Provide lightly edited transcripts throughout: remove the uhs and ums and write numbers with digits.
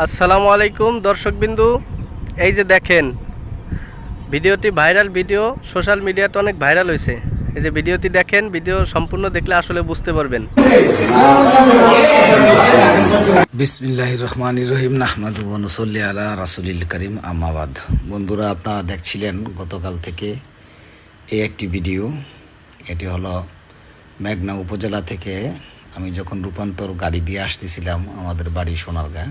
আসসালামু আলাইকুম দর্শকবিন্দু, এই যে দেখেন ভিডিওটি ভাইরাল ভিডিও, সোশ্যাল মিডিয়াতে অনেক ভাইরাল হয়েছে। এই যে ভিডিওটি দেখেন, ভিডিও সম্পূর্ণ দেখলে আসলে বুঝতে পারবেন। বিসমিল্লাহির রহমানির রহিম, নাহমাদু ওয়া নুসাল্লি আলা রাসূলিল কারীম, আম্মা বাদ। বন্ধুরা, আপনারা দেখছিলেন গতকাল থেকে এই একটি ভিডিও। এটি হলো মেঘনা উপজেলা থেকে আমি যখন রূপান্তর গাড়ি দিয়ে আসতেছিলাম আমাদের বাড়ি সোনারগাঁ,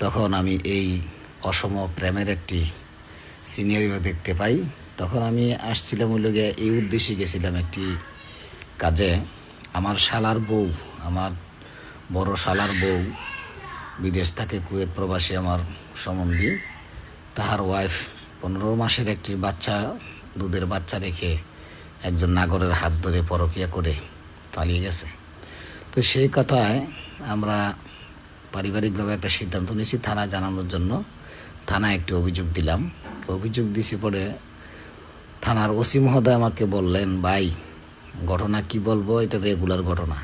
তখন আমি এই অসম প্রেমের একটি সিনারিও দেখতে পাই। তখন আমি আসছিলাম হইল গিয়ে এই উদ্দেশ্যে গেছিলাম একটি কাজে। আমার শালার বউ, আমার বড় শালার বউ বিদেশ থাকে, কুয়েত প্রবাসী আমার সম্বন্ধী। তাহার ওয়াইফ 15 মাসের একটি বাচ্চা, দুধের বাচ্চা রেখে একজন নাগরের হাত ধরে পরকিয়া করে পালিয়ে গেছে। তো সেই কথায় আমরা পারিবারিকভাবে একটা সিদ্ধান্ত নিয়েছি থানায় জানানোর জন্য। থানায় একটি অভিযোগ দিলাম। অভিযোগ দিছি পরে থানার ওসি মহোদয় আমাকে বললেন, ভাই ঘটনা কি বলবো, এটা রেগুলার ঘটনা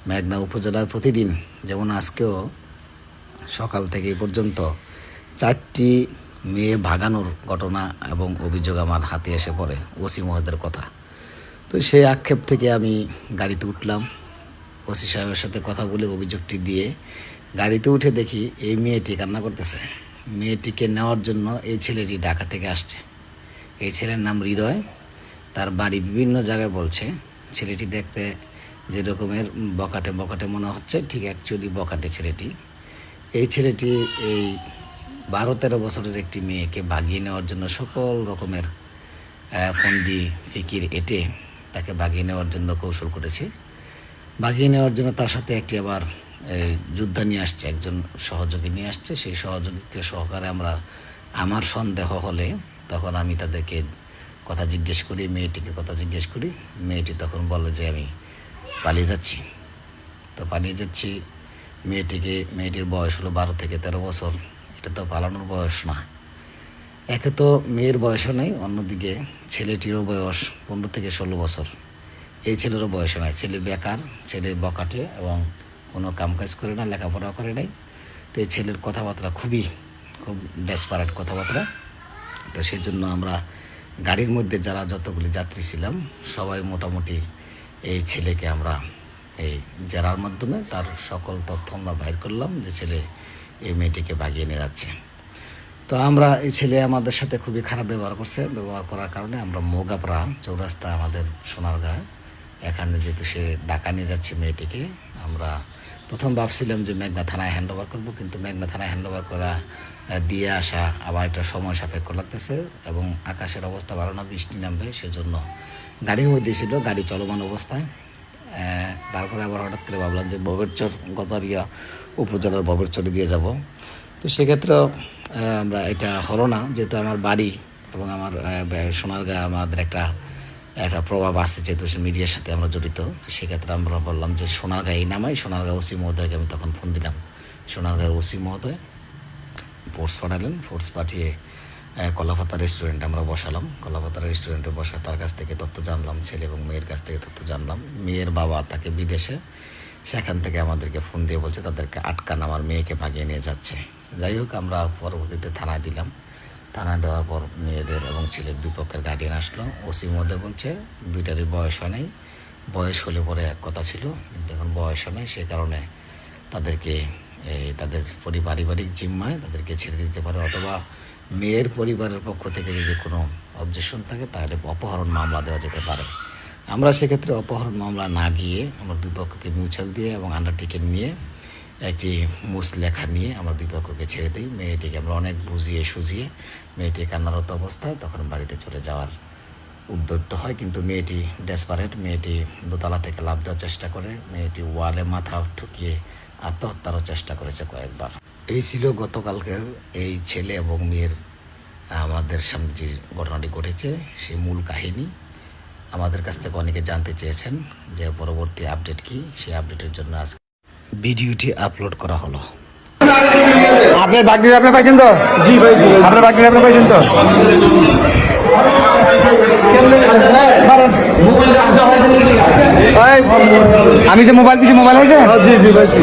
মেঘনা উপজেলায় প্রতিদিন, যেমন আজকেও সকাল থেকে এই পর্যন্ত 4টি মেয়ে ভাগানোর ঘটনা এবং অভিযোগ আমার হাতে এসে পড়ে ওসি মহোদয়ের কথা। তো সেই আক্ষেপ থেকে আমি গাড়িতে উঠলাম, ওসি সাহেবের সাথে কথা বলে অভিযোগটি দিয়ে গাড়িতে উঠে দেখি এই মেয়েটি কান্না করতেছে। মেয়েটিকে নেওয়ার জন্য এই ছেলেটি ঢাকা থেকে আসছে। এই ছেলের নাম হৃদয়, তার বাড়ি বিভিন্ন জায়গায় বলছে। ছেলেটি দেখতে যে রকমের বকাটে বকাটে মনে হচ্ছে, ঠিক অ্যাকচুয়ালি বকাটে ছেলেটি। এই ছেলেটি এই 12-13 বছরের একটি মেয়েকে ভাগিয়ে নেওয়ার জন্য সকল রকমের ফন্দি ফিকির এঁটে তাকে ভাগিয়ে নেওয়ার জন্য কৌশল করেছে। ভাগিয়ে নেওয়ার জন্য তার সাথে একটি আবার যোদ্ধা নিয়ে আসছে, একজন সহযোগী নিয়ে আসছে। সেই সহযোগীকে সহকারে আমার সন্দেহ হলে তখন আমি তাদেরকে কথা জিজ্ঞেস করি, মেয়েটিকে কথা জিজ্ঞেস করি। মেয়েটি তখন বলে যে আমি পালিয়ে যাচ্ছি। তো পালিয়ে যাচ্ছি মেয়েটির বয়স হলো 12 থেকে 13 বছর। এটা তো পালানোর বয়স না। একে তো মেয়ের বয়সও নেই, অন্যদিকে ছেলেটিরও বয়স 15 থেকে 16 বছর। এই ছেলেরও বয়স নয়, ছেলে বেকার, ছেলে বকাটে এবং কোনো কামকাজ করে না, লেখাপড়া করে নাই। তো এই ছেলের কথাবার্তা খুব ডেসপারেট কথাবার্তা। তো সেই জন্য আমরা গাড়ির মধ্যে যারা যতগুলি যাত্রী ছিলাম সবাই মোটামুটি এই ছেলেকে আমরা এই জেরার মাধ্যমে তার সকল তথ্য আমরা বাইর করলাম যে ছেলে এই মেয়েটিকে ভাগিয়ে নিয়ে যাচ্ছে। তো আমরা এই ছেলে আমাদের সাথে খুবই খারাপ ব্যবহার করছে। ব্যবহার করার কারণে আমরা মোগাপাড়া চৌরাস্তা, আমাদের সোনারগাঁ, এখানে যেহেতু সে ঢাকা নিয়ে যাচ্ছে মেয়েটিকে, আমরা প্রথম ভাবছিলাম যে মেঘনা থানায় হ্যান্ড ওভার করবো, কিন্তু মেঘনা থানায় হ্যান্ড ওভার করা দিয়ে আসা আবার একটা সময় সাপেক্ষ লাগতেছে এবং আকাশের অবস্থা ভালো না, বৃষ্টি নামবে, সেজন্য গাড়ির মধ্যে ছিল, গাড়ি চলমান অবস্থায়। তারপরে আবার হঠাৎ করে ভাবলাম যে ববেরচর, গতারিয়া উপজেলার ববেরচরে দিয়ে যাব। তো সেক্ষেত্রেও আমরা এটা হলো না, যেহেতু আমার বাড়ি এবং আমার সোনারগাঁ আমাদের একটা প্রভাব আছে, যেহেতু সে মিডিয়ার সাথে আমরা জড়িত। তো সেক্ষেত্রে আমরা বললাম যে সোনারগাঁই নামাই। সোনারগাঁ ওসি মহোদয়কে আমি তখন ফোন দিলাম। সোনারগাঁর ওসি মহোদয় ফোর্স পাঠালেন। ফোর্স পাঠিয়ে কলাপাতা রেস্টুরেন্টে আমরা বসালাম। কলাপাতা রেস্টুরেন্টে বসা তার কাছ থেকে তথ্য জানলাম, ছেলে এবং মেয়ের কাছ থেকে তথ্য জানলাম। মেয়ের বাবা থাকে বিদেশে, সেখান থেকে আমাদেরকে ফোন দিয়ে বলছে তাদেরকে আটকান, আমার মেয়েকে ভাগিয়ে নিয়ে যাচ্ছে। যাই হোক, আমরা পরবর্তীতে থানায় দিলাম। থানায় দেওয়ার পর মেয়েদের এবং ছেলের দুই পক্ষের গার্ডিয়ান আসলো। ওসির মধ্যে বলছে দুইটারই বয়স হয় নাই, বয়স হলে পরে এক কথা ছিল, কিন্তু এখন বয়স হয় নাই, সে কারণে তাদেরকে তাদের পারিবারিক জিম্মায় তাদেরকে ছেড়ে দিতে পারে, অথবা মেয়ের পরিবারের পক্ষ থেকে যদি কোনো অবজেকশন থাকে তাহলে অপহরণ মামলা দেওয়া যেতে পারে। আমরা সেক্ষেত্রে অপহরণ মামলা না গিয়ে আমরা দুই পক্ষকে মিউচুয়াল দিয়ে এবং আন্ডারটেকিং নিয়ে একটি লেখা নিয়ে আমরা দুই পক্ষকে ছেড়ে দিই। মেয়েটিকে আমরা অনেক বুঝিয়ে সুঝিয়ে মেয়েটি কান্নারত অবস্থায় তখন বাড়িতে চলে যাওয়ার উদ্যত হয়, কিন্তু মেয়েটি ডেসপারেট। মেয়েটি দোতলা থেকে লাফ দেওয়ার চেষ্টা করে, মেয়েটি ওয়ালে মাথা ঠুকিয়ে আত্মহত্যারও চেষ্টা করেছে কয়েকবার। এই ছিল গতকালকের এই ছেলে এবং মেয়ের আমাদের সামনে যে ঘটনাটি ঘটেছে সেই মূল কাহিনী। আমাদের কাছ থেকে অনেকে জানতে চেয়েছেন যে পরবর্তী আপডেট কি, সেই আপডেটের জন্য আজকে ভিডিওটি আপলোড করা হলো। আপনার বাগদি আপনি পাইছেন তো? জি ভাই, আপনার বাগদি আপনি পাইছেন তো? আমি যে মোবাইল দিছি, মোবাইল হয়েছে? জি জি পাইছি।